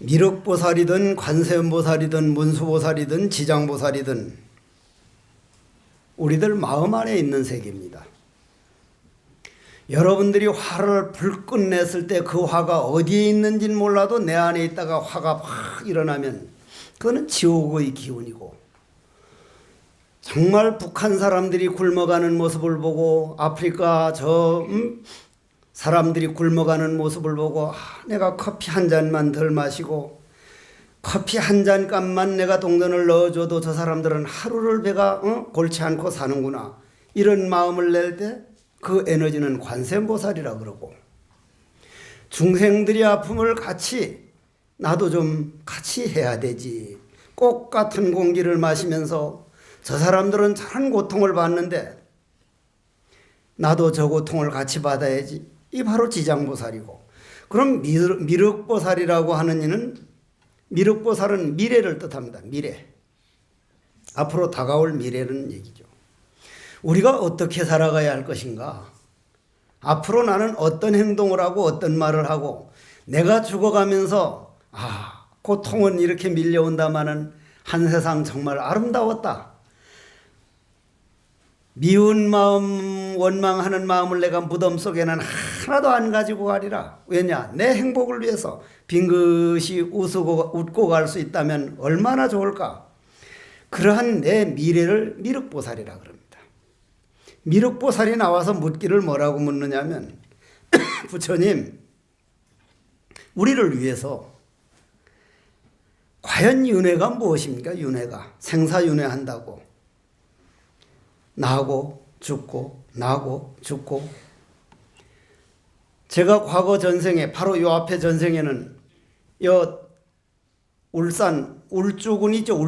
미륵보살이든 관세음보살이든 문수보살이든 지장보살이든 우리들 마음 안에 있는 세계입니다. 여러분들이 화를 불끈 냈을 때 그 화가 어디에 있는지는 몰라도 내 안에 있다가 화가 확 일어나면 그거는 지옥의 기운이고, 정말 북한 사람들이 굶어가는 모습을 보고 아프리카 사람들이 굶어가는 모습을 보고 내가 커피 한 잔만 덜 마시고 커피 한 잔 값만 내가 동전을 넣어줘도 저 사람들은 하루를 배가 골치 않고 사는구나, 이런 마음을 낼 때 그 에너지는 관세음보살이라 그러고, 중생들이 아픔을 같이 나도 좀 같이 해야 되지, 꼭 같은 공기를 마시면서 저 사람들은 저런 고통을 받는데 나도 저 고통을 같이 받아야지, 이 바로 지장보살이고, 그럼 미륵보살이라고 하는 이는, 미륵보살은 미래를 뜻합니다. 미래, 앞으로 다가올 미래라는 얘기죠. 우리가 어떻게 살아가야 할 것인가, 앞으로 나는 어떤 행동을 하고 어떤 말을 하고, 내가 죽어가면서 고통은 이렇게 밀려온다마는 한 세상 정말 아름다웠다, 미운 마음, 원망하는 마음을 내가 무덤 속에는 하나도 안 가지고 가리라. 왜냐? 내 행복을 위해서 빙긋이 웃고 갈 수 있다면 얼마나 좋을까? 그러한 내 미래를 미륵보살이라 그럽니다. 미륵보살이 나와서 묻기를 뭐라고 묻느냐면 부처님, 우리를 위해서 과연 윤회가 무엇입니까? 윤회가 생사윤회한다고 나고 죽고 나고 죽고, 제가 과거 전생에 바로 요 앞에 전생에는 울산 울주군이죠.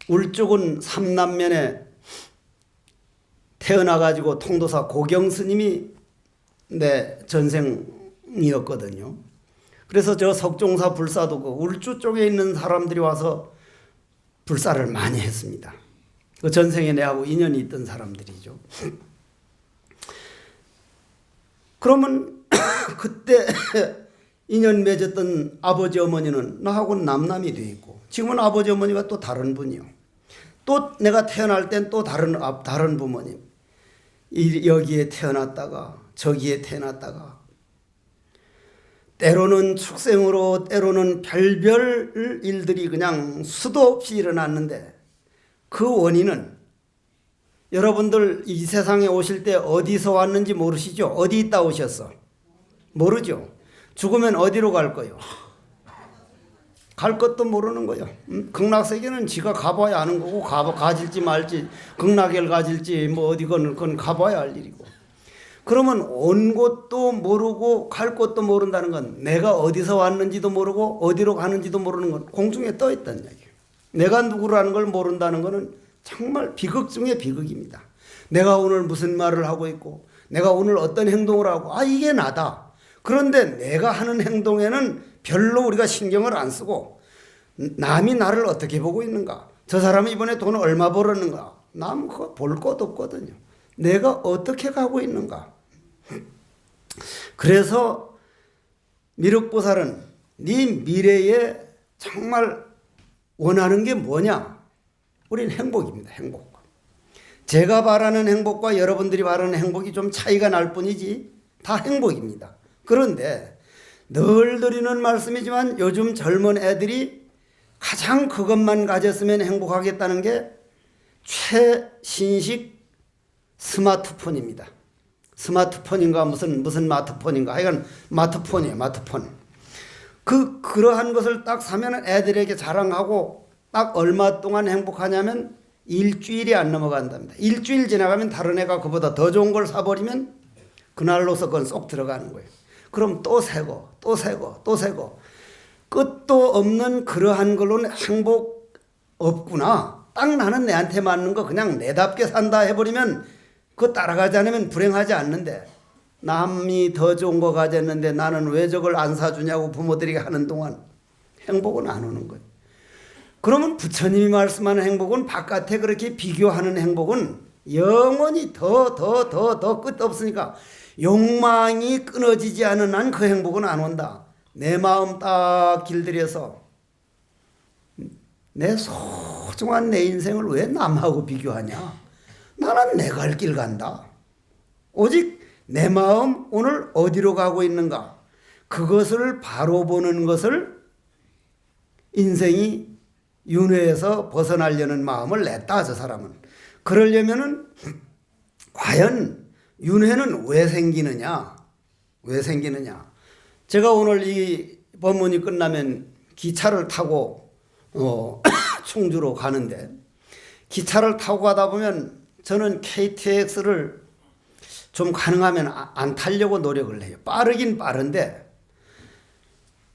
울주군 삼남면에 태어나가지고 통도사 고경스님이 내 전생이었거든요. 그래서 저 석종사 불사도 그 울주 쪽에 있는 사람들이 와서 불사를 많이 했습니다. 그 전생에 내하고 인연이 있던 사람들이죠. 그러면 그때 인연 맺었던 아버지 어머니는 나하고는 남남이 돼 있고, 지금은 아버지 어머니가 또 다른 분이요. 또 내가 태어날 땐 또 다른 부모님, 여기에 태어났다가 저기에 태어났다가, 때로는 축생으로 때로는 별별 일들이 그냥 수도 없이 일어났는데, 그 원인은 여러분들 이 세상에 오실 때 어디서 왔는지 모르시죠? 어디 있다 오셨어? 모르죠? 죽으면 어디로 갈 거요? 갈 것도 모르는 거요. 극락세계는 지가 가봐야 아는 거고, 가질지 말지, 극락을 가질지 뭐 어디건 그건 가봐야 할 일이고. 그러면 온 곳도 모르고 갈 곳도 모른다는 건 내가 어디서 왔는지도 모르고 어디로 가는지도 모르는 건 공중에 떠 있다는 얘기예요. 내가 누구라는 걸 모른다는 것은 정말 비극 중에 비극입니다. 내가 오늘 무슨 말을 하고 있고, 내가 오늘 어떤 행동을 하고, 이게 나다. 그런데 내가 하는 행동에는 별로 우리가 신경을 안 쓰고, 남이 나를 어떻게 보고 있는가, 저 사람이 이번에 돈 얼마 벌었는가, 남 그거 볼 것 없거든요. 내가 어떻게 가고 있는가. 그래서 미륵보살은 네 미래에 정말 원하는 게 뭐냐? 우리는 행복입니다. 행복. 제가 바라는 행복과 여러분들이 바라는 행복이 좀 차이가 날 뿐이지 다 행복입니다. 그런데 늘 드리는 말씀이지만 요즘 젊은 애들이 가장 그것만 가졌으면 행복하겠다는 게 최신식 스마트폰입니다. 스마트폰인가 무슨 마트폰인가, 하여간 마트폰이에요. 마트폰. 그러한 것을 딱 사면 애들에게 자랑하고, 딱 얼마 동안 행복하냐면 일주일이 안 넘어간답니다. 일주일 지나가면 다른 애가 그보다 더 좋은 걸 사버리면 그날로서 그건 쏙 들어가는 거예요. 그럼 또 새고 또 새고 또 새고, 끝도 없는 그러한 걸로는 행복 없구나. 딱 나는 내한테 맞는 거 그냥 내답게 산다 해버리면 그거 따라가지 않으면 불행하지 않는데, 남이 더 좋은 거 가졌는데 나는 왜 저걸 안 사주냐고 부모들이 하는 동안 행복은 안 오는 거예요. 그러면 부처님이 말씀하는 행복은, 바깥에 그렇게 비교하는 행복은 영원히 더 끝 없으니까 욕망이 끊어지지 않은 한 그 행복은 안 온다. 내 마음 딱 길들여서 내 소중한 내 인생을 왜 남하고 비교하냐? 나는 내 갈 길 간다. 오직 내 마음 오늘 어디로 가고 있는가? 그것을 바로 보는 것을 인생이 윤회에서 벗어나려는 마음을 냈다, 저 사람은. 그러려면은 과연 윤회는 왜 생기느냐? 왜 생기느냐? 제가 오늘 이 법문이 끝나면 기차를 타고 충주로 가는데, 기차를 타고 가다 보면 저는 KTX를 좀 가능하면 안 타려고 노력을 해요. 빠르긴 빠른데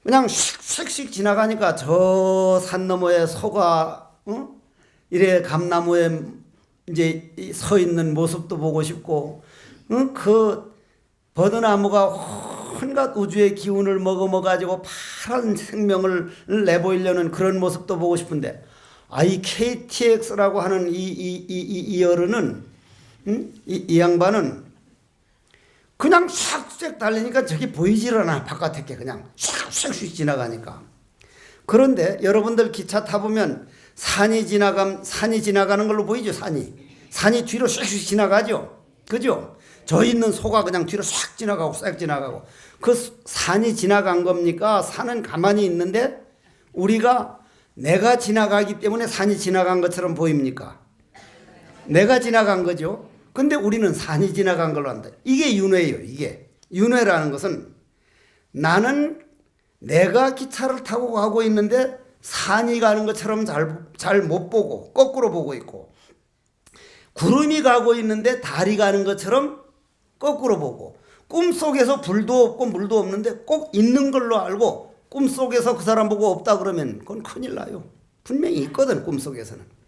그냥 씩씩 지나가니까 저 산 너머에 소가 이래 감나무에 이제 서 있는 모습도 보고 싶고, 그 버드나무가 온갖 우주의 기운을 머금어가지고 파란 생명을 내보이려는 그런 모습도 보고 싶은데, 이 KTX라고 하는 이 어른은, 이 양반은 그냥 샥샥 달리니까 저기 보이질 않아. 바깥에 게 그냥 샥샥 지나가니까. 그런데 여러분들 기차 타보면 산이 지나가는 걸로 보이죠. 산이 뒤로 샥샥 지나가죠. 그죠? 저 있는 소가 그냥 뒤로 싹 지나가고 싹 지나가고. 그 산이 지나간 겁니까? 산은 가만히 있는데 우리가 내가 지나가기 때문에 산이 지나간 것처럼 보입니까? 내가 지나간 거죠. 근데 우리는 산이 지나간 걸로 한다. 이게 윤회예요. 이게 윤회라는 것은 나는 내가 기차를 타고 가고 있는데 산이 가는 것처럼 잘 못 보고 거꾸로 보고 있고, 구름이 가고 있는데 달이 가는 것처럼 거꾸로 보고, 꿈속에서 불도 없고 물도 없는데 꼭 있는 걸로 알고 꿈속에서 그 사람 보고 없다 그러면 그건 큰일 나요. 분명히 있거든, 꿈속에서는.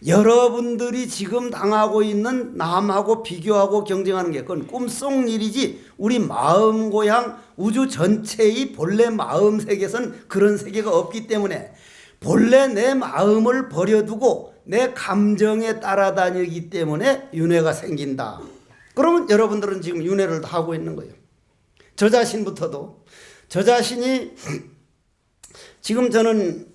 여러분들이 지금 당하고 있는 남하고 비교하고 경쟁하는 게 그건 꿈속 일이지, 우리 마음 고향 우주 전체의 본래 마음 세계에선 그런 세계가 없기 때문에 본래 내 마음을 버려두고 내 감정에 따라다니기 때문에 윤회가 생긴다. 그러면 여러분들은 지금 윤회를 다 하고 있는 거예요. 저 자신부터도, 저 자신이 지금 저는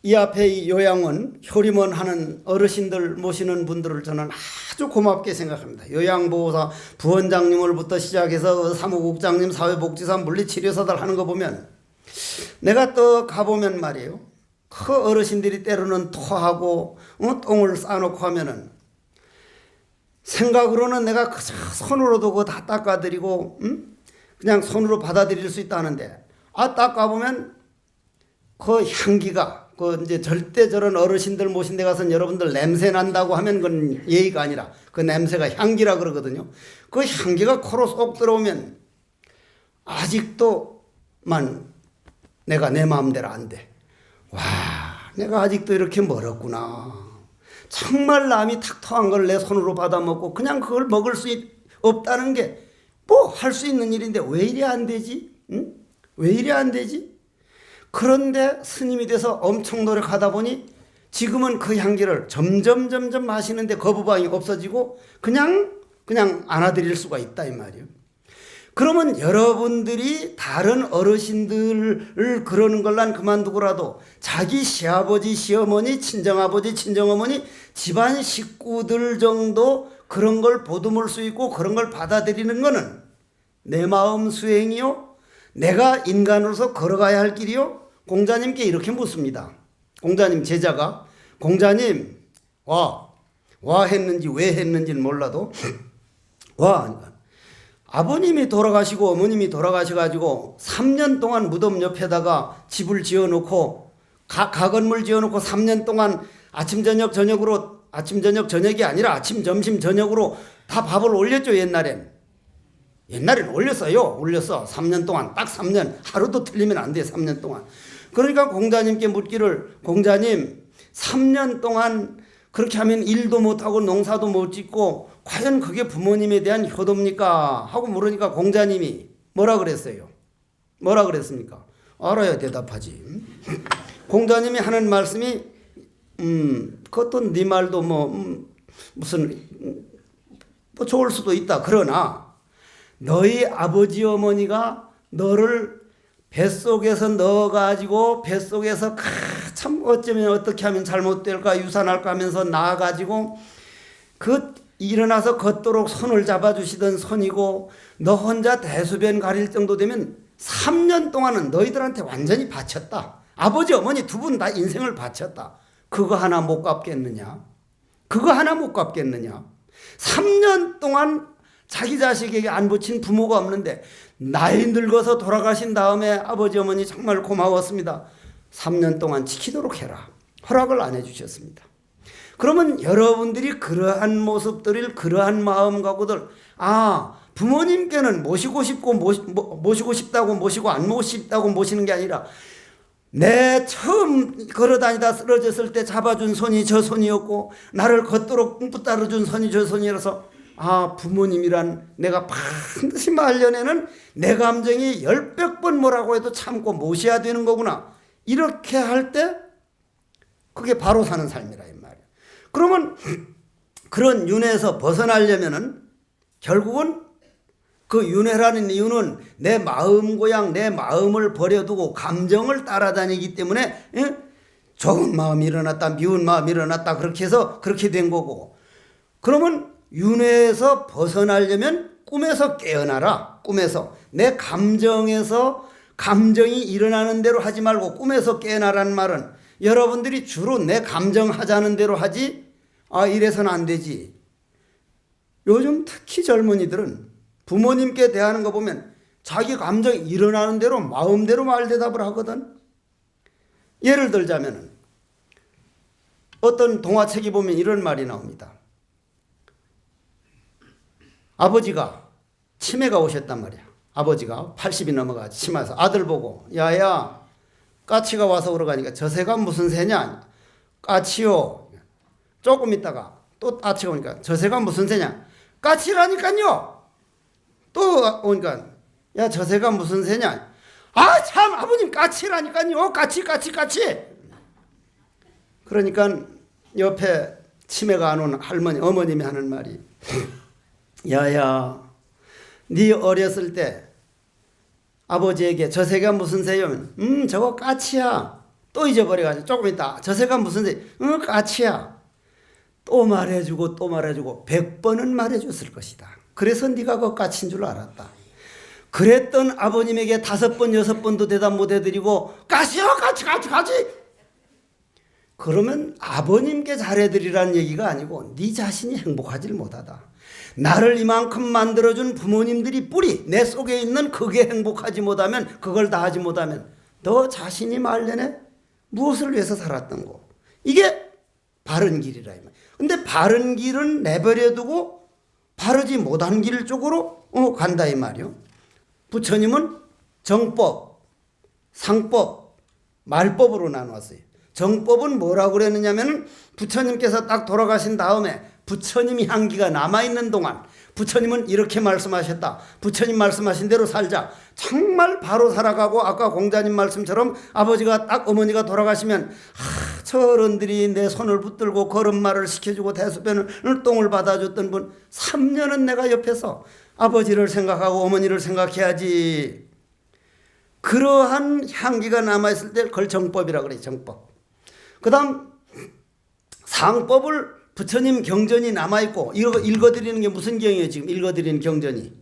이 앞에 이 요양원, 효림원 하는 어르신들 모시는 분들을 저는 아주 고맙게 생각합니다. 요양보호사 부원장님을부터 시작해서 사무국장님, 사회복지사, 물리치료사들 하는 거 보면 내가 또 가보면 말이에요. 그 어르신들이 때로는 토하고 똥을 싸놓고 하면은 생각으로는 내가 그저 손으로도 그거 다 닦아드리고 그냥 손으로 받아들일 수 있다는데, 닦아보면 그 향기가, 이제 절대 저런 어르신들 모신 데 가서는 여러분들 냄새 난다고 하면 그건 예의가 아니라 그 냄새가 향기라 그러거든요. 그 향기가 코로 쏙 들어오면 아직도만 내가 내 마음대로 안 돼. 와, 내가 아직도 이렇게 멀었구나. 정말 남이 탁 토한 걸 내 손으로 받아먹고 그냥 그걸 먹을 수 없다는 게 뭐 할 수 있는 일인데 왜 이래 안 되지? 응? 왜 이래 안 되지? 그런데 스님이 돼서 엄청 노력하다 보니 지금은 그 향기를 점점 마시는데 거부감이 없어지고 그냥 안아드릴 수가 있다 이 말이에요. 그러면 여러분들이 다른 어르신들을 그러는 걸 난 그만두고라도 자기 시아버지, 시어머니, 친정아버지, 친정어머니, 집안 식구들 정도 그런 걸 보듬을 수 있고 그런 걸 받아들이는 거는 내 마음 수행이요, 내가 인간으로서 걸어가야 할 길이요. 공자님께 이렇게 묻습니다. 공자님 제자가, 공자님 와 했는지 왜 했는지는 몰라도 와, 아버님이 돌아가시고 어머님이 돌아가셔가지고 3년 동안 무덤 옆에다가 집을 지어놓고 가건물 지어놓고 3년 동안 아침 저녁 저녁으로, 아침 저녁 저녁이 아니라 아침 점심 저녁으로 다 밥을 올렸죠. 옛날엔 올렸어요. 올렸어. 3년 동안, 딱 3년, 하루도 틀리면 안 돼요. 3년 동안. 그러니까 공자님께 묻기를, 공자님 3년 동안 그렇게 하면 일도 못하고 농사도 못 짓고 과연 그게 부모님에 대한 효도입니까? 하고 물으니까 공자님이 뭐라 그랬어요? 뭐라 그랬습니까? 알아야 대답하지. 공자님이 하는 말씀이 그것도 네 말도 무슨 좋을 수도 있다. 그러나 너희 아버지 어머니가 너를 뱃속에서 넣어가지고 뱃속에서 참 어쩌면 어떻게 하면 잘못될까 유산할까 하면서 낳아가지고 그 일어나서 걷도록 손을 잡아주시던 손이고 너 혼자 대소변 가릴 정도 되면 3년 동안은 너희들한테 완전히 바쳤다. 아버지 어머니 두 분 다 인생을 바쳤다. 그거 하나 못 갚겠느냐? 그거 하나 못 갚겠느냐? 3년 동안 자기 자식에게 안 붙인 부모가 없는데 나이 늙어서 돌아가신 다음에 아버지 어머니 정말 고마웠습니다. 3년 동안 지키도록 해라. 허락을 안 해주셨습니다. 그러면 여러분들이 그러한 모습들을 그러한 마음 갖고들 부모님께는 모시고 싶고 모시고 싶다고 모시고 안 모시고 싶다고 모시는 게 아니라 내 처음 걸어다니다 쓰러졌을 때 잡아준 손이 저 손이었고 나를 걷도록 붙들어준 손이 저 손이라서 부모님이란 내가 반드시 말년에는 내 감정이 10번 뭐라고 해도 참고 모셔야 되는 거구나. 이렇게 할 때 그게 바로 사는 삶이라 이 말이야. 그러면 그런 윤회에서 벗어나려면은 결국은 그 윤회라는 이유는 내 마음 고향 내 마음을 버려두고 감정을 따라다니기 때문에 좋은 마음이 일어났다 미운 마음이 일어났다 그렇게 해서 그렇게 된 거고 그러면 윤회에서 벗어나려면 꿈에서 깨어나라. 꿈에서 내 감정에서 감정이 일어나는 대로 하지 말고 꿈에서 깨어나라는 말은 여러분들이 주로 내 감정 하자는 대로 하지 이래서는 안 되지. 요즘 특히 젊은이들은 부모님께 대하는 거 보면 자기 감정이 일어나는 대로 마음대로 말대답을 하거든. 예를 들자면 어떤 동화책이 보면 이런 말이 나옵니다. 아버지가 치매가 오셨단 말이야. 아버지가 80이 넘어가 치매에서 아들 보고 야야 까치가 와서 그러가니까 저 새가 무슨 새냐. 까치요. 조금 있다가 또 까치가 오니까 저 새가 무슨 새냐. 까치라니까요. 또 오니까 야 저 새가 무슨 새냐. 참 아버님 까치라니까요. 까치. 그러니까 옆에 치매가 안 온 할머니 어머님이 하는 말이 야야 네 어렸을 때 아버지에게 저 새가 무슨 새냐면 저거 까치야. 또 잊어버려가지고 조금 있다 저 새가 무슨 새. 까치야. 또 말해주고 100번은 말해줬을 것이다. 그래서 네가 그 까치인 줄 알았다. 그랬던 아버님에게 5번 6번도 대답 못 해드리고 까치요 까치. 그러면 아버님께 잘해드리라는 얘기가 아니고 네 자신이 행복하지를 못하다. 나를 이만큼 만들어준 부모님들이 뿌리 내 속에 있는 그게 행복하지 못하면 그걸 다 하지 못하면 너 자신이 말년에 무엇을 위해서 살았던 거. 이게 바른 길이라. 근데 바른 길은 내버려두고 바르지 못한 길 쪽으로 간다 이 말이요. 부처님은 정법, 상법, 말법으로 나누었어요. 정법은 뭐라고 그랬느냐면 부처님께서 딱 돌아가신 다음에 부처님 향기가 남아있는 동안 부처님은 이렇게 말씀하셨다. 부처님 말씀하신 대로 살자. 정말 바로 살아가고 아까 공자님 말씀처럼 아버지가 딱 어머니가 돌아가시면 저 어른들이 내 손을 붙들고 걸음마를 시켜주고 대소변을 똥을 받아줬던 분 3년은 내가 옆에서 아버지를 생각하고 어머니를 생각해야지. 그러한 향기가 남아있을 때 그걸 정법이라고 그래요. 정법. 그 다음 상법을 부처님 경전이 남아있고 이거 읽어드리는 게 무슨 경이에요? 지금 읽어드리는 경전이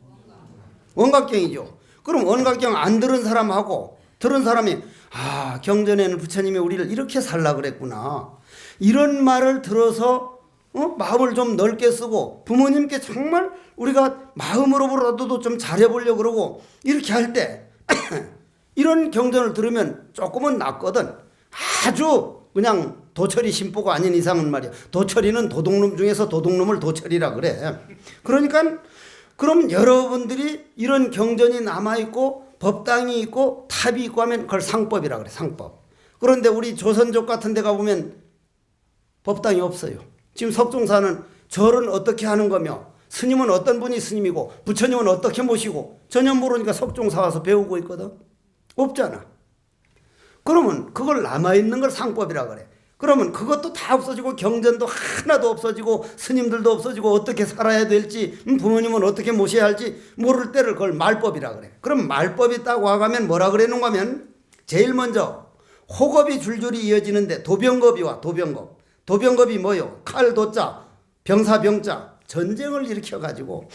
원각경이죠. 그럼 원각경 안 들은 사람하고 들은 사람이 경전에는 부처님이 우리를 이렇게 살라 그랬구나 이런 말을 들어서 마음을 좀 넓게 쓰고 부모님께 정말 우리가 마음으로라도 좀 잘해보려고 그러고 이렇게 할 때 이런 경전을 들으면 조금은 낫거든. 아주 그냥 도철이 심보가 아닌 이상은 말이야. 도철이는 도둑놈 중에서 도둑놈을 도철이라 그래. 그러니까 그럼 여러분들이 이런 경전이 남아있고 법당이 있고 탑이 있고 하면 그걸 상법이라 그래. 상법. 그런데 우리 조선족 같은 데 가보면 법당이 없어요. 지금 석종사는 절은 어떻게 하는 거며 스님은 어떤 분이 스님이고 부처님은 어떻게 모시고 전혀 모르니까 석종사 와서 배우고 있거든. 없잖아. 그러면 그걸 남아있는 걸 상법이라 그래. 그러면 그것도 다 없어지고 경전도 하나도 없어지고 스님들도 없어지고 어떻게 살아야 될지 부모님은 어떻게 모셔야 할지 모를 때를 그걸 말법이라 그래. 그럼 말법이 딱 와가면 뭐라 그래는가 하면 제일 먼저 호겁이 줄줄이 이어지는데 도병겁이와 도병겁. 도병겁이 뭐요? 칼 도자 병사 병자 전쟁을 일으켜가지고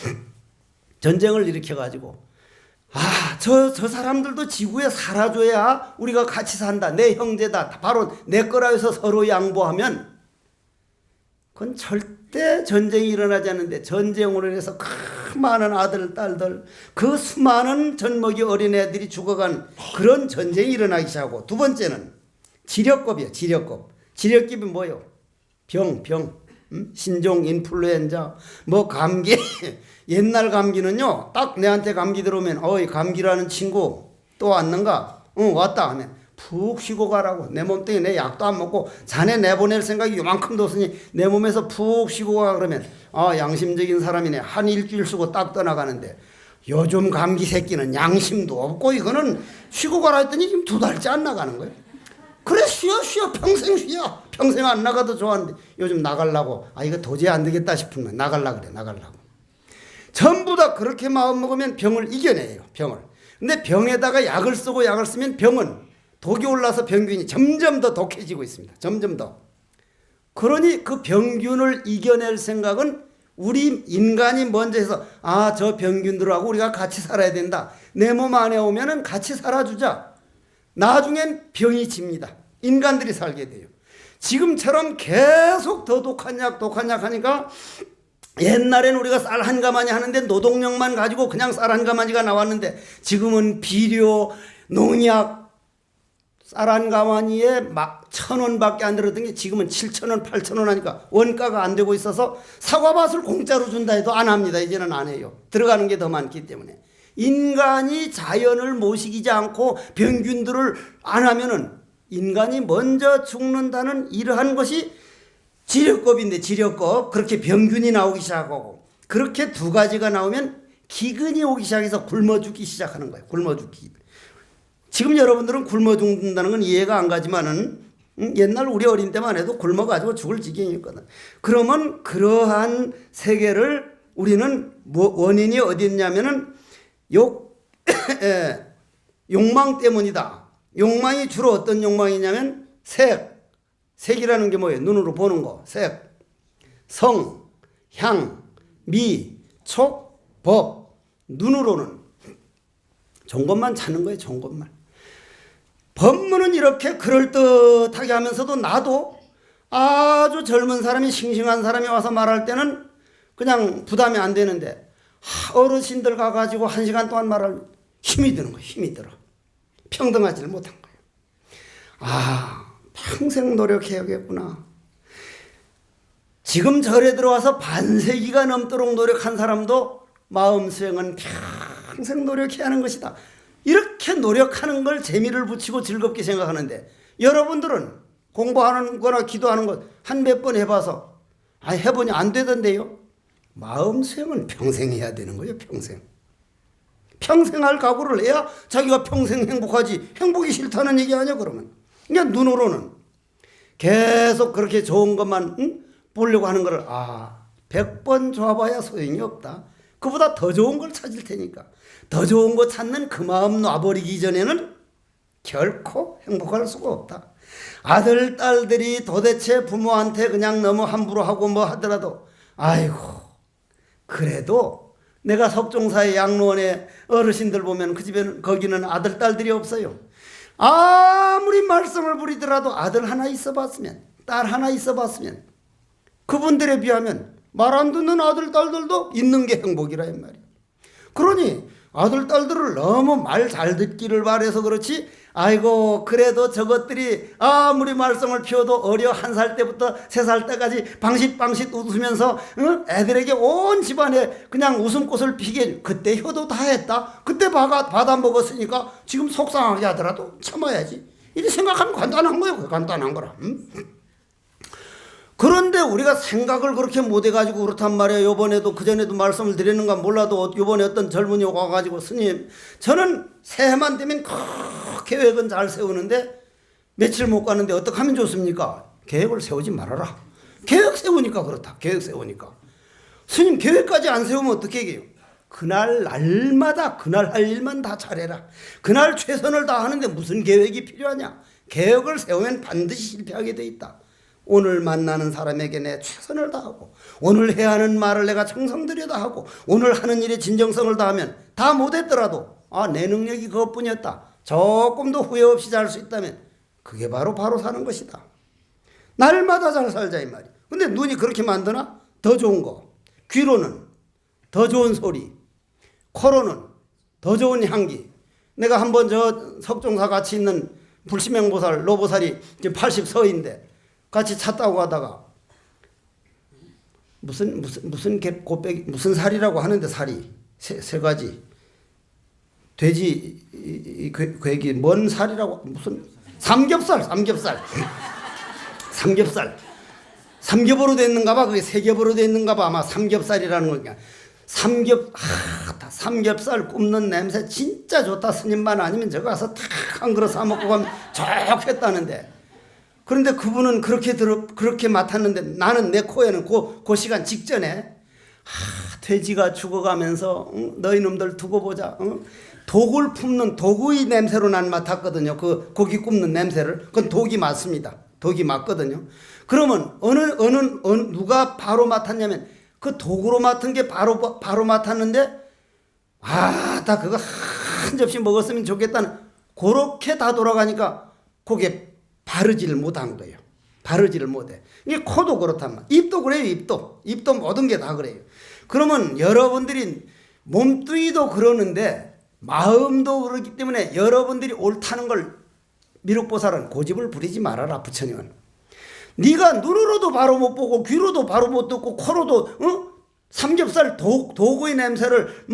저 사람들도 지구에 살아줘야 우리가 같이 산다. 내 형제다. 바로 내 거라 해서 서로 양보하면 그건 절대 전쟁이 일어나지 않는데 전쟁으로 인해서 그 많은 아들, 딸들, 그 수많은 젖먹이 어린애들이 죽어간 그런 전쟁이 일어나기 시작하고 두 번째는 지력급이에요. 지력급. 지력급이 뭐예요? 병. 신종, 인플루엔자, 뭐 감기. 옛날 감기는요, 딱 내한테 감기 들어오면, 어이, 감기라는 친구 또 왔는가? 응, 왔다 하면 푹 쉬고 가라고. 내 몸뚱이 내 약도 안 먹고 자네 내보낼 생각이 요만큼도 없으니 내 몸에서 푹 쉬고 가. 그러면, 아, 양심적인 사람이네. 한 일주일 쓰고 딱 떠나가는데, 요즘 감기 새끼는 양심도 없고, 이거는 쉬고 가라 했더니 지금 2달째 안 나가는 거예요. 그래, 쉬어. 평생 쉬어. 평생 안 나가도 좋아하는데, 요즘 나가려고. 아, 이거 도저히 안 되겠다 싶으면 나가려고 그래, 나가려고. 전부 다 그렇게 마음 먹으면 병을 이겨내요. 병을. 근데 병에다가 약을 쓰면 병은 독이 올라서 병균이 점점 더 독해지고 있습니다. 점점 더. 그러니 그 병균을 이겨낼 생각은 우리 인간이 먼저 해서 저 병균들하고 우리가 같이 살아야 된다. 내 몸 안에 오면은 같이 살아주자. 나중엔 병이 집니다. 인간들이 살게 돼요. 지금처럼 계속 더 독한 약 하니까 옛날엔 우리가 쌀 한 가마니 하는데 노동력만 가지고 그냥 쌀 한 가마니가 나왔는데 지금은 비료, 농약, 쌀 한 가마니에 막 1,000원밖에 안 들었던 게 지금은 7,000원, 8,000원 하니까 원가가 안 되고 있어서 사과밭을 공짜로 준다 해도 안 합니다. 이제는 안 해요. 들어가는 게 더 많기 때문에. 인간이 자연을 모시지 않고 병균들을 안 하면은 인간이 먼저 죽는다는 이러한 것이 지력급인데 지력급 그렇게 병균이 나오기 시작하고 그렇게 두 가지가 나오면 기근이 오기 시작해서 굶어 죽기 시작하는 거예요. 굶어 죽기. 지금 여러분들은 굶어 죽는다는 건 이해가 안 가지만은 옛날 우리 어린 때만 해도 굶어가지고 죽을 지경이었거든. 그러면 그러한 세계를 우리는 원인이 어디 있냐면은 욕망 때문이다. 욕망이 주로 어떤 욕망이냐면 색이라는 게 뭐예요? 눈으로 보는 거. 색, 성, 향, 미, 촉, 법. 눈으로는 좋은 것만 찾는 거예요. 좋은 것만. 법문은 이렇게 그럴듯하게 하면서도 나도 아주 젊은 사람이 싱싱한 사람이 와서 말할 때는 그냥 부담이 안 되는데 어르신들 가가지고 1시간 동안 말하면 힘이 드는 거예요. 힘이 들어. 평등하지를 못한 거예요. 평생 노력해야겠구나. 지금 절에 들어와서 반세기가 넘도록 노력한 사람도 마음 수행은 평생 노력해야 하는 것이다. 이렇게 노력하는 걸 재미를 붙이고 즐겁게 생각하는데 여러분들은 공부하는 거나 기도하는 것 한 몇 번 해봐서 해보니 안 되던데요. 마음 수행은 평생 해야 되는 거예요. 평생 할 각오를 해야 자기가 평생 행복하지. 행복이 싫다는 얘기 아니야 그러면. 그러니까 눈으로는 계속 그렇게 좋은 것만 보려고 하는 거를 100번 줘봐야 소용이 없다. 그보다 더 좋은 걸 찾을 테니까 더 좋은 거 찾는 그 마음 놔버리기 전에는 결코 행복할 수가 없다. 아들 딸들이 도대체 부모한테 그냥 너무 함부로 하고 뭐 하더라도 아이고 그래도 내가 석종사의 양로원에 어르신들 보면 그 집에는 거기는 아들 딸들이 없어요. 아무리 말썽을 부리더라도 아들 하나 있어봤으면 딸 하나 있어봤으면 그분들에 비하면 말 안 듣는 아들 딸들도 있는 게 행복이라 이 말이야. 그러니 아들 딸들을 너무 말 잘 듣기를 바래서 그렇지 아이고 그래도 저것들이 아무리 말썽을 피워도 어려 1살 때부터 3살 때까지 방싯방싯 웃으면서 애들에게 온 집안에 그냥 웃음꽃을 피게 그때 효도 다 했다. 그때 받아 먹었으니까 지금 속상하게 하더라도 참아야지. 이렇게 생각하면 간단한 거예요. 간단한 거라. 그런데 우리가 생각을 그렇게 못해가지고 그렇단 말이에요. 요번에도 그전에도 말씀을 드렸는가 몰라도 요번에 어떤 젊은이 와가지고 스님 저는 새해만 되면 계획은 잘 세우는데 며칠 못 가는데 어떻게 하면 좋습니까? 계획을 세우지 말아라. 계획 세우니까 그렇다. 계획 세우니까. 스님 계획까지 안 세우면 어떻게 해요? 그날 날마다 그날 할 일만 다 잘해라. 그날 최선을 다하는데 무슨 계획이 필요하냐? 계획을 세우면 반드시 실패하게 돼 있다. 오늘 만나는 사람에게 내 최선을 다하고 오늘 해야 하는 말을 내가 정성 들여 다하고 오늘 하는 일에 진정성을 다하면 다 못했더라도 내 능력이 그것뿐이었다. 조금 더 후회 없이 살 수 있다면 그게 바로 사는 것이다. 날마다 잘 살자 이 말이야. 근데 눈이 그렇게 만드나? 더 좋은 거. 귀로는 더 좋은 소리. 코로는 더 좋은 향기. 내가 한번 저 석종사 같이 있는 불시명보살 노보살이 지금 80서인데 같이 차 타고 가다가 무슨 곱빼기 무슨 살이라고 하는데 살이 세 가지 돼지 괴기 뭔 살이라고 무슨 삼겹살 삼겹으로 됐는가 봐. 그게 세 겹으로 됐는가 봐. 아마 삼겹살이라는 거야. 삼겹살 굽는 냄새 진짜 좋다. 스님만 아니면 저거 가서 탁 한 그릇 사 먹고 가면 좋겠다는데. 그런데 그분은 그렇게 맡았는데 나는 내 코에는 그 시간 직전에 돼지가 죽어가면서 너희 놈들 두고 보자. 독을 품는 독의 냄새로 난 맡았거든요. 그 고기 굽는 냄새를. 그건 독이 맞습니다. 독이 맞거든요. 그러면 누가 바로 맡았냐면 그 독으로 맡은 게 바로 맡았는데 다 그거 한 접시 먹었으면 좋겠다는 그렇게 다 돌아가니까 그게 바르지를 못한 거예요. 바르지를 못해. 이게 코도 그렇단 말이에요. 입도 그래요. 입도 모든 게 다 그래요. 그러면 여러분들이 몸뚱이도 그러는데 마음도 그렇기 때문에 여러분들이 옳다는 걸 미륵보살은 고집을 부리지 말아라. 부처님은 네가 눈으로도 바로 못 보고 귀로도 바로 못 듣고 코로도 삼겹살 도구의 냄새를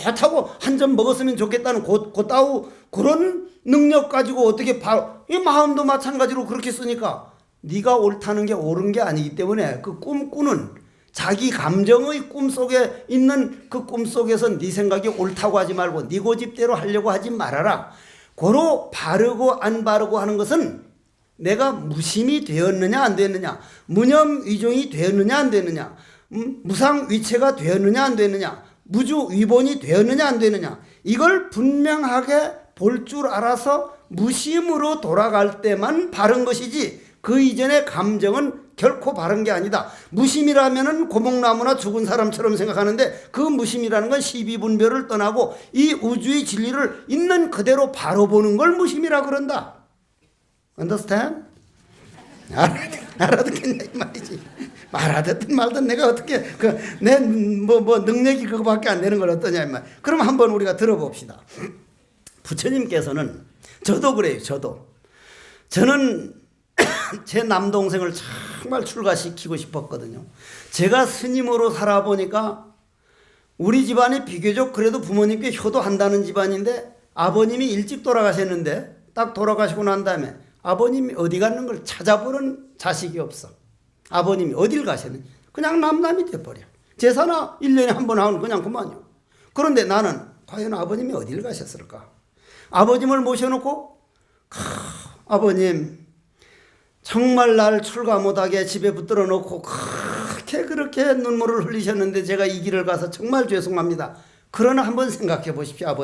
좋다고 한 점 먹었으면 좋겠다는 그따우 그런 능력 가지고 어떻게 바로 이 마음도 마찬가지로 그렇게 쓰니까 네가 옳다는 게 옳은 게 아니기 때문에 그 꿈꾸는 자기 감정의 꿈속에 있는 그 꿈속에서 네 생각이 옳다고 하지 말고 네 고집대로 하려고 하지 말아라. 고로 바르고 안 바르고 하는 것은 내가 무심이 되었느냐 안 되었느냐, 무념위종이 되었느냐 안 되었느냐, 무상위체가 되었느냐 안 되었느냐, 무주위본이 되었느냐 안 되느냐, 이걸 분명하게 볼 줄 알아서 무심으로 돌아갈 때만 바른 것이지 그 이전의 감정은 결코 바른 게 아니다. 무심이라면은 고목나무나 죽은 사람처럼 생각하는데 그 무심이라는 건 시비분별을 떠나고 이 우주의 진리를 있는 그대로 바로 보는 걸 무심이라 그런다. Understand? 알아듣겠냐 이 말이지. 알아듣든 말든 내가 어떻게 내 능력이 그거밖에 안 되는 걸 어떠냐 이 말. 그럼 한번 우리가 들어봅시다. 부처님께서는 저도 그래요. 저는 제 남동생을 정말 출가시키고 싶었거든요. 제가 스님으로 살아보니까 우리 집안이 비교적 그래도 부모님께 효도한다는 집안인데 아버님이 일찍 돌아가셨는데 딱 돌아가시고 난 다음에 아버님이 어디 가는 걸 찾아보는 자식이 없어. 아버님이 어딜 가셨는지 그냥 남남이 돼버려. 제사나 1년에 한 번 하면 그냥 그만요. 그런데 나는 과연 아버님이 어딜 가셨을까? 아버님을 모셔놓고 아버님 정말 날 출가 못하게 집에 붙들어 놓고 그렇게 눈물을 흘리셨는데 제가 이 길을 가서 정말 죄송합니다. 그러나 한번 생각해 보십시오.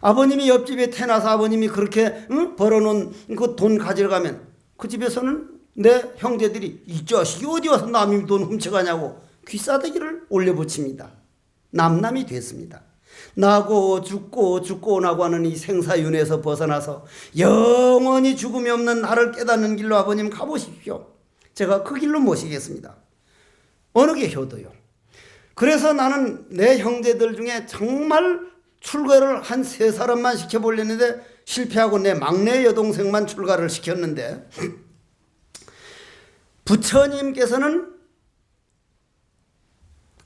아버님이 옆집에 태어나서 아버님이 그렇게 벌어놓은 그 돈 가지러 가면 그 집에서는 내 형제들이 이 자식이 어디 와서 남의 돈 훔쳐가냐고 귀싸대기를 올려붙입니다. 남남이 됐습니다. 나고 죽고 나고 하는 이 생사윤회에서 벗어나서 영원히 죽음이 없는 나를 깨닫는 길로 아버님 가보십시오. 제가 그 길로 모시겠습니다. 어느 게 효도요? 그래서 나는 내 형제들 중에 정말 출가를 한 3사람만 시켜보려는데 실패하고 내 막내 여동생만 출가를 시켰는데 부처님께서는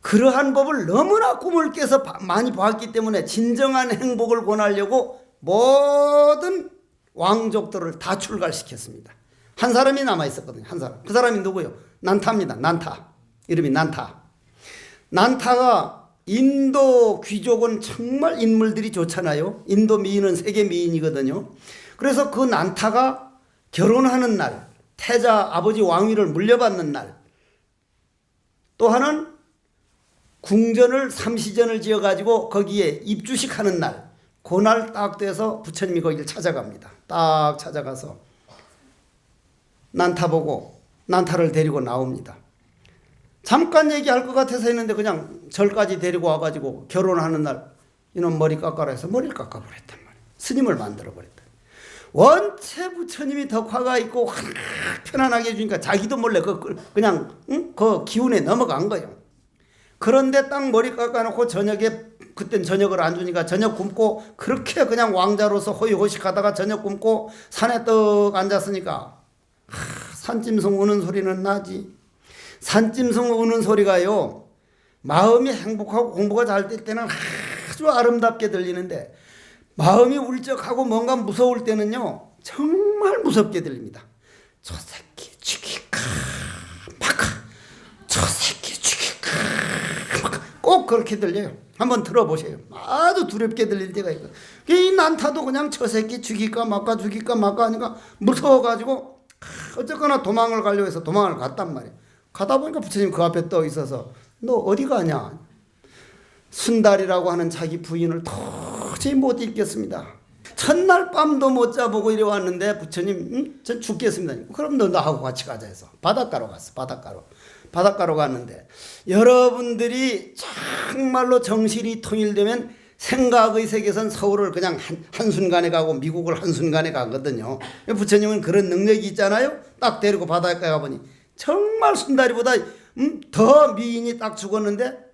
그러한 법을 너무나 꿈을 깨서 많이 봤기 때문에 진정한 행복을 권하려고 모든 왕족들을 다 출가시켰습니다. 한 사람이 남아있었거든요. 한 사람. 그 사람이 누구요? 난타입니다. 난타. 이름이 난타. 난타가 인도 귀족은 정말 인물들이 좋잖아요. 인도 미인은 세계 미인이거든요. 그래서 그 난타가 결혼하는 날 태자 아버지 왕위를 물려받는 날, 또 하나는 궁전을 삼시전을 지어가지고 거기에 입주식 하는 날, 그날 딱 돼서 부처님이 거기를 찾아갑니다. 딱 찾아가서 난타 보고 난타를 데리고 나옵니다. 잠깐 얘기할 것 같아서 했는데 그냥 절까지 데리고 와가지고 결혼하는 날 이놈 머리 깎아라 해서 머리를 깎아버렸단 말이에요. 스님을 만들어버렸다. 원체 부처님이 덕화가 있고 편안하게 해주니까 자기도 몰래 그냥 그 기운에 넘어간 거예요. 그런데 딱 머리 깎아놓고 저녁에, 그땐 저녁을 안 주니까 저녁 굶고 그렇게 그냥 왕자로서 호의호식하다가 저녁 굶고 산에 떡 앉았으니까 산짐승 우는 소리는 나지. 산짐승 우는 소리가요, 마음이 행복하고 공부가 잘 될 때는 아주 아름답게 들리는데 마음이 울적하고 뭔가 무서울 때는요 정말 무섭게 들립니다. 저 새끼 죽일까 말까, 저 새끼 죽일까 말까, 꼭 그렇게 들려요. 한번 들어보세요. 아주 두렵게 들릴 때가 있고, 이 난타도 그냥 저 새끼 죽일까 말까 죽일까 말까 하니까 무서워가지고 어쨌거나 도망을 가려고 해서 도망을 갔단 말이에요. 가다 보니까 부처님 그 앞에 떠 있어서 너 어디 가냐? 순달이라고 하는 자기 부인을 도저히 못 잊겠습니다. 첫날 밤도 못 자보고 이래 왔는데 부처님 전 죽겠습니다. 그럼 너 나하고 같이 가자 해서 바닷가로 갔어. 바닷가로 갔는데 여러분들이 정말로 정신이 통일되면 생각의 세계선 서울을 그냥 한순간에 가고 미국을 한순간에 가거든요. 부처님은 그런 능력이 있잖아요. 딱 데리고 바닷가에 가보니 정말 순다리보다 더 미인이 딱 죽었는데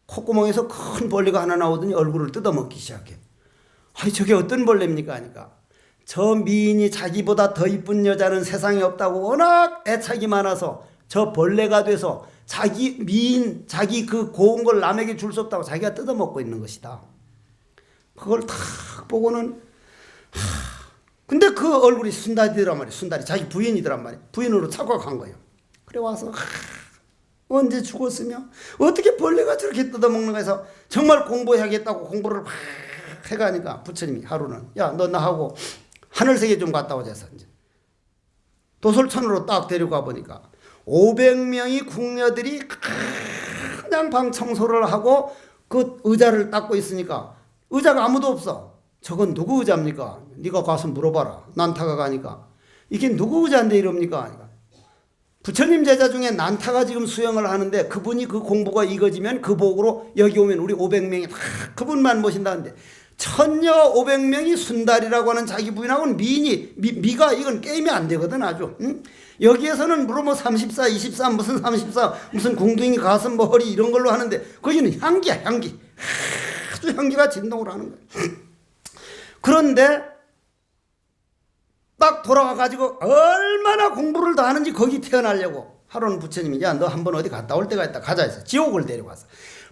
콧구멍에서 큰 벌레가 하나 나오더니 얼굴을 뜯어먹기 시작해. 아니 저게 어떤 벌레입니까 하니까 저 미인이 자기보다 더 이쁜 여자는 세상에 없다고 워낙 애착이 많아서 저 벌레가 돼서 자기 미인, 자기 그 고운 걸 남에게 줄 수 없다고 자기가 뜯어먹고 있는 것이다. 그걸 탁 보고는 근데 그 얼굴이 순다리더란 말이에요. 순다리 자기 부인이더란 말이에요. 부인으로 착각한 거예요. 그래 와서 언제 죽었으며 어떻게 벌레가 저렇게 뜯어먹는가 해서 정말 공부해야겠다고 공부를 막 해가니까 부처님이 하루는 야 너 나하고 하늘세계 좀 갔다 오자 해서 이제 도솔천으로 딱 데려가 보니까 500명이 궁녀들이 그냥 방 청소를 하고 그 의자를 닦고 있으니까 의자가 아무도 없어. 저건 누구 의자입니까? 네가 가서 물어봐라. 난타가 가니까 이게 누구 의자인데 이럽니까? 부처님 제자 중에 난타가 지금 수행을 하는데 그분이 그 공부가 이거지면 그 복으로 여기 오면 우리 500명이 다 그분만 모신다는데 천여 500명이 순달이라고 하는 자기 부인하고는 미가 이건 게임이 안 되거든 아주. 응? 여기에서는 물론 뭐 34, 23 무슨 34 무슨 궁둥이 가슴 뭐 허리 이런 걸로 하는데 거기는 향기야 향기. 아주 향기가 진동을 하는 거야. 그런데 딱 돌아와가지고 얼마나 공부를 더 하는지 거기 태어나려고 하루는 부처님이 야 너 한번 어디 갔다 올 때가 있다 가자 해서 지옥을 데려가서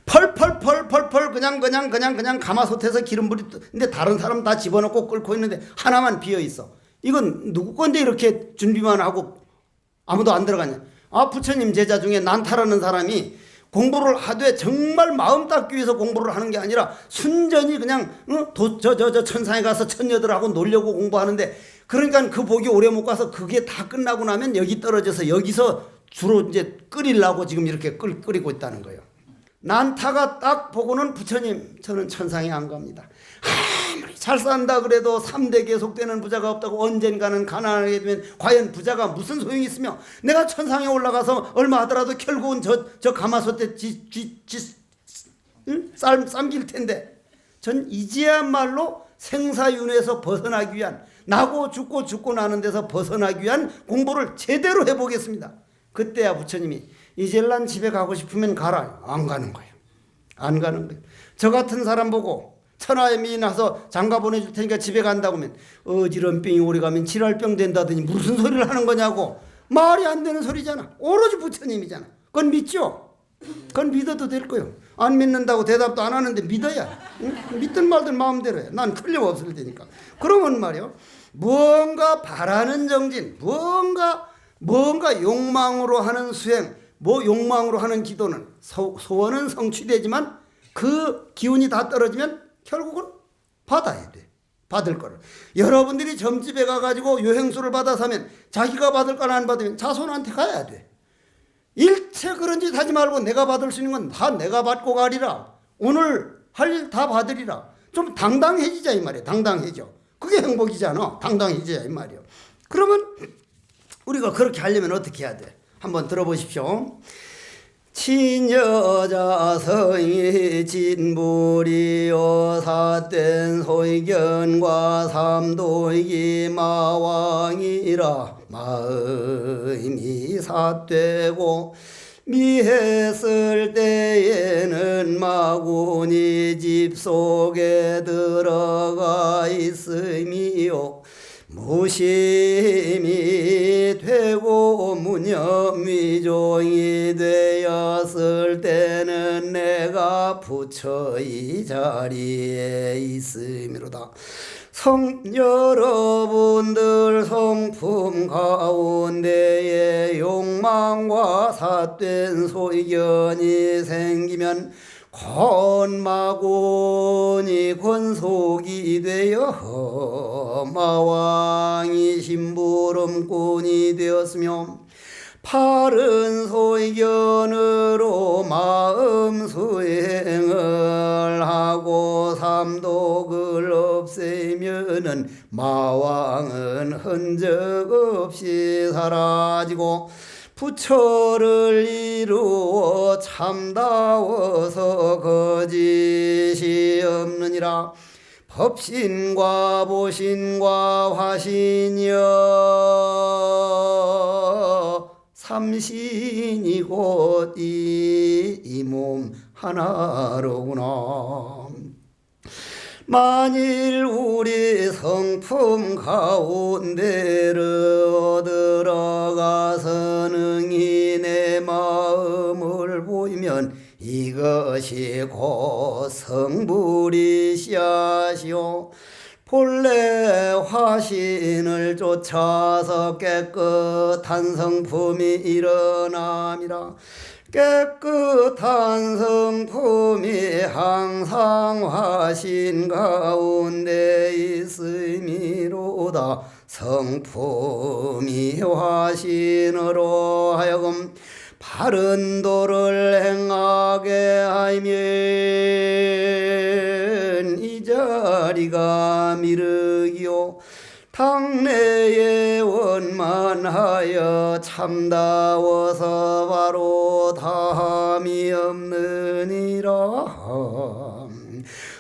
펄펄 그냥 가마솥에서 기름불이 근데 다른 사람 다 집어넣고 끓고 있는데 하나만 비어있어. 이건 누구 건데 이렇게 준비만 하고 아무도 안 들어가냐. 아 부처님 제자 중에 난타라는 사람이 공부를 하되 정말 마음 닦기 위해서 공부를 하는 게 아니라 순전히 그냥 저 천상에 가서 천녀들하고 놀려고 공부하는데 그러니까 그 복이 오래 못 가서 그게 다 끝나고 나면 여기 떨어져서 여기서 주로 이제 끓이려고 지금 이렇게 끓이고 있다는 거예요. 난타가 딱 보고는 부처님 저는 천상에 안 갑니다. 아무리 잘 산다 그래도 3대 계속되는 부자가 없다고 언젠가는 가난하게 되면 과연 부자가 무슨 소용이 있으며 내가 천상에 올라가서 얼마 하더라도 결국은 저 가마솥에 삶길 텐데 전 이제야말로 생사윤회에서 벗어나기 위한 나고 죽고 나는 데서 벗어나기 위한 공부를 제대로 해보겠습니다. 그때야 부처님이 이제 난 집에 가고 싶으면 가라. 안 가는 거예요. 안 가는 거예요. 저 같은 사람 보고 천하의 미인 나서 장가 보내줄 테니까 집에 간다고 하면 어지럼병이 오래 가면 질랄병 된다더니 무슨 소리를 하는 거냐고. 말이 안 되는 소리잖아. 오로지 부처님이잖아. 그건 믿죠? 그건 믿어도 될 거예요. 안 믿는다고 대답도 안 하는데 믿어야. 응? 믿든 말든 마음대로 해. 난 틀림없을 테니까. 그러면 말이요. 무언가 바라는 정진, 무언가 욕망으로 하는 수행, 욕망으로 하는 기도는 소원은 성취되지만 그 기운이 다 떨어지면 결국은 받아야 돼. 받을 거를. 여러분들이 점집에 가가지고 요행수를 받아서 하면 자기가 받을 건 안 받으면 자손한테 가야 돼. 일체 그런 짓 하지 말고 내가 받을 수 있는 건 다 내가 받고 가리라. 오늘 할 일 다 받으리라. 좀 당당해지자 이 말이에요. 당당해져. 그게 행복이잖아. 당당해지자 이 말이에요. 그러면 우리가 그렇게 하려면 어떻게 해야 돼? 한번 들어보십시오. 친여자성이 진불이요 사된 소견과 삼도이기 마왕이라 마음이 삿되고 미했을 때에는 마군이 집 속에 들어가 있음이요 무심이 되고 무념위종이 되었을 때는 내가 부처 이 자리에 있음이로다. 여러분들 성품 가운데에 욕망과 삿된 소견이 생기면 권마군이 권속이 되어 마왕이 심부름꾼이 되었으며 바른 소견으로 마음 수행을 하고 삼독을 없애면은 마왕은 흔적 없이 사라지고 부처를 이루어 참다워서 거짓이 없느니라. 법신과 보신과 화신이여 삼신이 곧 이 몸 하나로구나. 만일 우리 성품 가운데로 들어가서 능히 내 마음을 보이면 이것이 곧 성불이 씨앗이요 본래 화신을 쫓아서 깨끗한 성품이 일어남이라. 깨끗한 성품이 항상 화신 가운데 있음이로다. 성품이 화신으로 하여금 바른 도를 행하게 하면 이 자리가 미륵이요 당내에 원만하여 참다워서 바로 다함이 없느니라.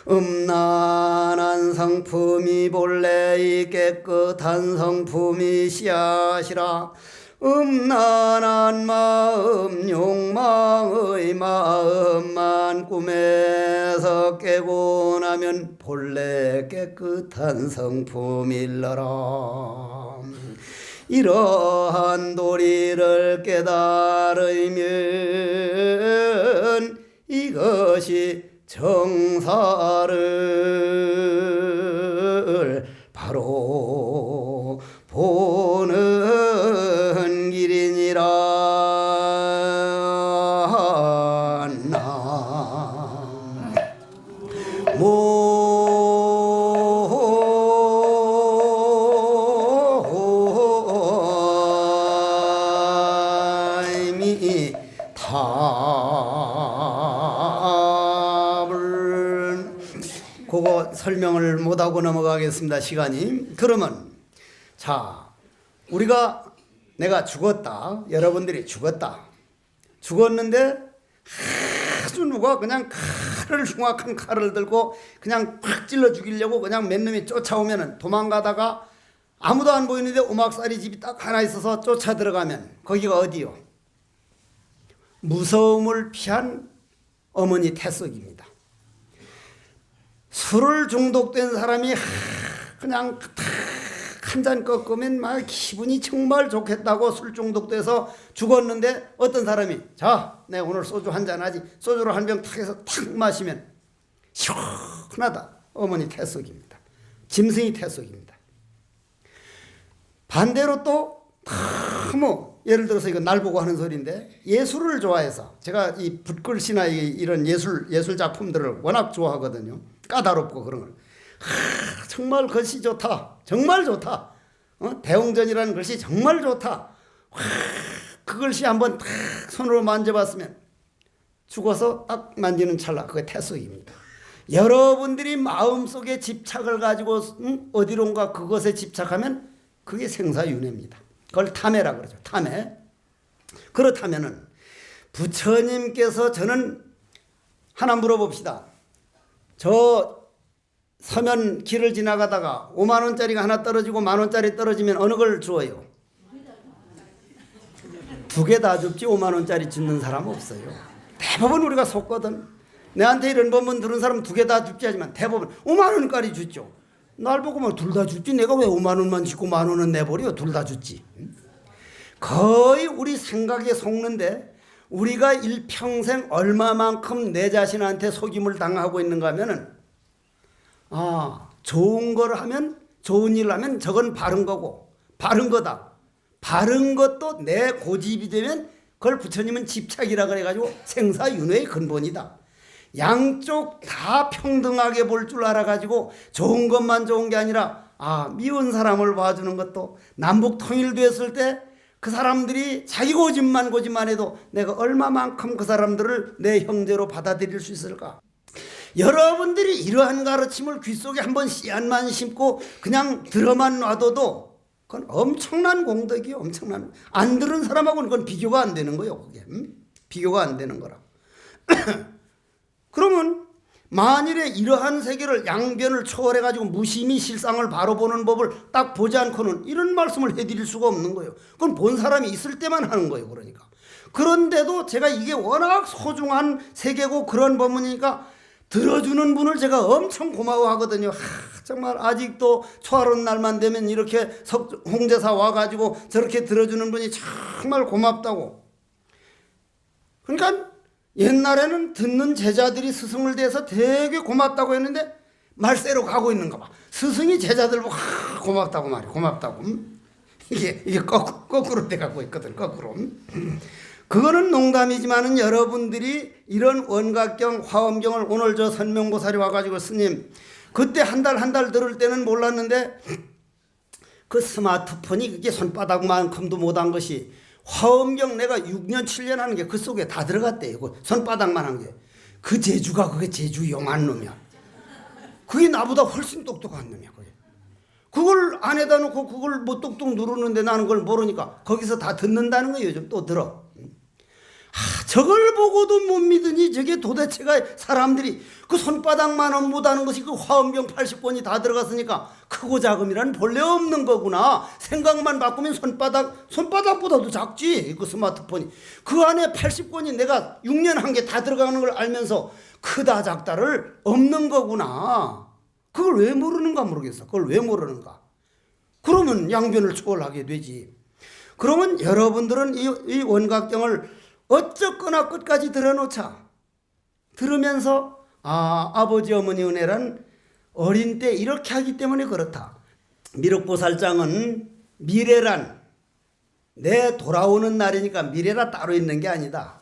음란한 성품이 본래 이 깨끗한 성품이 씨앗이라. 음란한 마음 욕망의 마음만 꿈에서 깨고 나면 본래 깨끗한 성품일러라. 이러한 도리를 깨달으면 이것이 정사를 바로 보는 길이니라. 모임이 답을 그거 설명을 못하고 넘어가겠습니다. 시간이. 그러면 자, 우리가 내가 죽었다. 여러분들이 죽었는데 아주 누가 그냥 흉악한 칼을 들고 그냥 팍 찔러 죽이려고 그냥 몇 놈이 쫓아오면은 도망가다가 아무도 안 보이는데 오막살이 집이 딱 하나 있어서 쫓아 들어가면 거기가 어디요? 무서움을 피한 어머니 태석입니다. 술을 중독된 사람이 그냥 한 잔 꺾으면 막 기분이 정말 좋겠다고 술 중독돼서 죽었는데 어떤 사람이 자, 내가 오늘 소주 한 잔 하지. 소주를 한 병 탁 해서 탁 마시면 시원하다. 어머니 태석입니다. 짐승이 태석입니다. 반대로 또 예를 들어서 이거 날 보고 하는 소리인데 예술을 좋아해서 제가 이 붓글씨나 이런 예술 작품들을 워낙 좋아하거든요. 까다롭고 그런 걸. 정말 글씨 좋다. 정말 좋다. 대웅전이라는 글씨 정말 좋다. 그 글씨 한번 딱 손으로 만져봤으면 죽어서 딱 만지는 찰나 그게 태수입니다. 여러분들이 마음속에 집착을 가지고 어디론가 그것에 집착하면 그게 생사윤회입니다. 그걸 탐해라 그러죠. 탐해. 그렇다면은 부처님께서 저는 하나 물어봅시다. 저 서면 길을 지나가다가 5만 원짜리가 하나 떨어지고 1만 원짜리 떨어지면 어느 걸 주어요? 두 개 다 줍지 5만 원짜리 주는 사람 없어요. 대부분 우리가 속거든. 내한테 이런 법문 들은 사람 두 개 다 줍지 하지만 대부분 5만 원까지 줬죠. 날 보고 뭐 둘 다 줬지. 내가 왜 5만 원만 줬고 1만 원은 내버려. 둘 다 줬지. 거의 우리 생각에 속는데 우리가 일평생 얼마만큼 내 자신한테 속임을 당하고 있는가 하면은 좋은 걸 하면 좋은 일을 하면 저건 바른 거고 바른 거다. 바른 것도 내 고집이 되면 그걸 부처님은 집착이라 그래가지고 생사윤회의 근본이다. 양쪽 다 평등하게 볼 줄 알아가지고 좋은 것만 좋은 게 아니라 미운 사람을 봐주는 것도 남북 통일됐을 때 그 사람들이 자기 고집만 해도 내가 얼마만큼 그 사람들을 내 형제로 받아들일 수 있을까? 여러분들이 이러한 가르침을 귓속에 한번 씨앗만 심고 그냥 들어만 놔둬도 그건 엄청난 공덕이요. 엄청난. 안 들은 사람하고는 그건 비교가 안 되는 거예요. 그게. 비교가 안 되는 거라. 그러면 만일에 이러한 세계를 양변을 초월해가지고 무심히 실상을 바로 보는 법을 딱 보지 않고는 이런 말씀을 해드릴 수가 없는 거예요. 그건 본 사람이 있을 때만 하는 거예요. 그러니까. 그런데도 제가 이게 워낙 소중한 세계고 그런 법문이니까 들어주는 분을 제가 엄청 고마워하거든요. 정말 아직도 초하루는 날만 되면 이렇게 홍제사 와가지고 저렇게 들어주는 분이 정말 고맙다고. 그러니까 옛날에는 듣는 제자들이 스승을 대해서 되게 고맙다고 했는데 말세로 가고 있는가 봐. 스승이 제자들 보고 고맙다고 말이야. 고맙다고. 이게 거꾸로 돼가고 있거든. 거꾸로. 그거는 농담이지만은 여러분들이 이런 원각경, 화엄경을 오늘 저 선명보살이 와가지고 스님 그때 한 달 들을 때는 몰랐는데 그 스마트폰이 그게 손바닥만큼도 못한 것이 화엄경 내가 6년 7년 하는 게 그 속에 다 들어갔대요. 그 손바닥만 한 게. 그 제주가 그게 제주 용한 놈이야. 그게 나보다 훨씬 똑똑한 놈이야. 그게. 그걸 안에다 놓고 그걸 뭐 똑똑 누르는데 나는 그걸 모르니까 거기서 다 듣는다는 거예요. 요즘 또 들어. 저걸 보고도 못 믿으니 저게 도대체가 사람들이 그 손바닥만 못하는 것이 그 화엄경 80권이 다 들어갔으니까 크고 작음이란 본래 없는 거구나. 생각만 바꾸면 손바닥보다도 작지. 그 스마트폰이. 그 안에 80권이 내가 6년 한 게 다 들어가는 걸 알면서 크다 작다를 없는 거구나. 그걸 왜 모르는가 모르겠어. 그걸 왜 모르는가. 그러면 양변을 초월하게 되지. 그러면 여러분들은 이 원각경을 어쨌거나 끝까지 들어놓자. 들으면서 아버지 어머니 은혜란 어린 때 이렇게 하기 때문에 그렇다. 미륵보살장은 미래란 내 돌아오는 날이니까 미래라 따로 있는 게 아니다.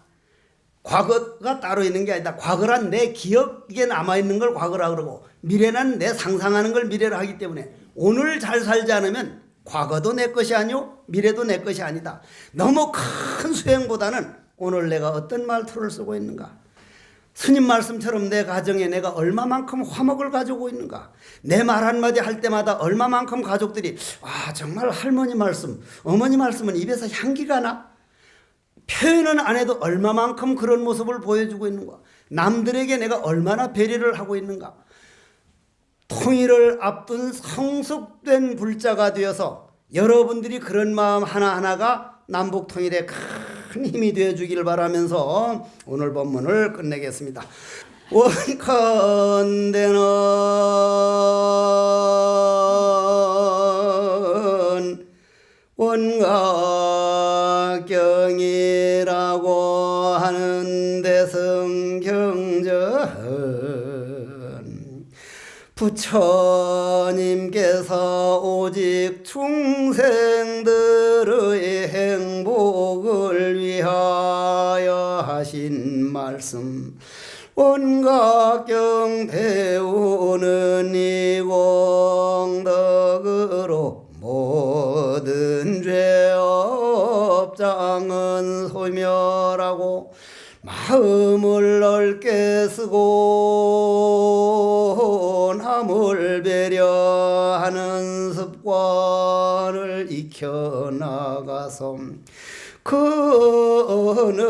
과거가 따로 있는 게 아니다. 과거란 내 기억에 남아있는 걸 과거라 그러고 미래는 내 상상하는 걸 미래라 하기 때문에 오늘 잘 살지 않으면 과거도 내 것이 아니오 미래도 내 것이 아니다. 너무 큰 수행보다는 오늘 내가 어떤 말투를 쓰고 있는가. 스님 말씀처럼 내 가정에 내가 얼마만큼 화목을 가지고 있는가. 내 말 한마디 할 때마다 얼마만큼 가족들이 정말 할머니 말씀 어머니 말씀은 입에서 향기가 나. 표현은 안 해도 얼마만큼 그런 모습을 보여주고 있는가. 남들에게 내가 얼마나 배려를 하고 있는가. 통일을 앞둔 성숙된 불자가 되어서 여러분들이 그런 마음 하나하나가 남북 통일에 큰 힘이 되어주길 바라면서 오늘 법문을 끝내겠습니다. 원컨대는 원각경이라고 하는 대승경전 부처님께서 오직 중생들의 행복을 위하여 하신 말씀 원각경 배우는 이공덕으로 모든 죄업장은 소멸하고 마음을 넓게 쓰고 남을 배려하는 습관을 익혀나가서 그 어느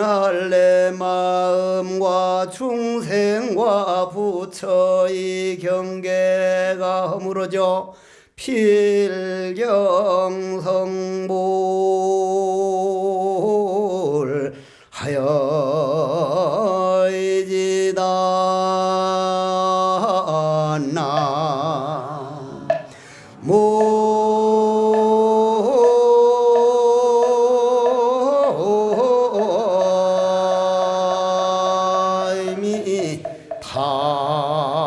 날 내 마음과 중생과 부처의 경계가 허물어져 필경성불 하여지다 나무미 답을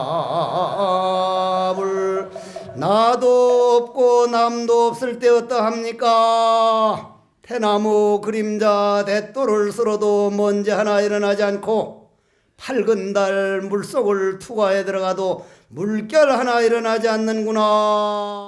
나도 없고 남도 없을 때 어떠합니까? 대나무 그림자 대돌을 쓸어도 먼지 하나 일어나지 않고 밝은 달 물속을 투과해 들어가도 물결 하나 일어나지 않는구나.